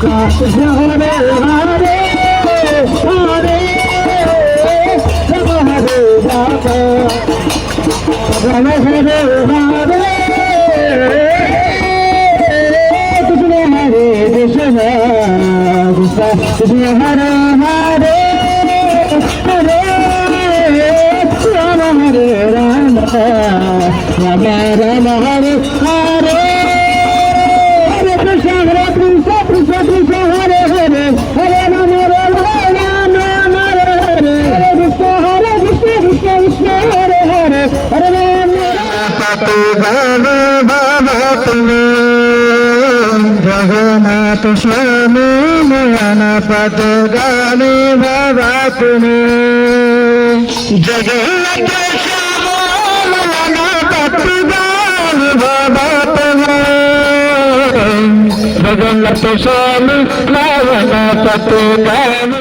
কৃষ্ণ হরে হরে হরে রাম হরে রাম রাম হরে হরে কৃষ্ণ হরে কৃষ্ণ কৃষ্ণ হরে হরে হরে রাম হরে রাম রাম রাম হরে হরে হরে কৃষ্ণ কৃষ্ণ কৃষ্ণ হরে হরে হরে রাম রাম রাম হরে হরে হরে কৃষ্ণ কৃষ্ণ কৃষ্ণ হরে হরে হরে রাম জগন্নাথ স্বামী নয়নপত গামী বাবা তুমি জগন্নাথ স্বামী নয়নপত গামী বাবা তুমি জগন্নাথ স্বামী নয়নপত গামী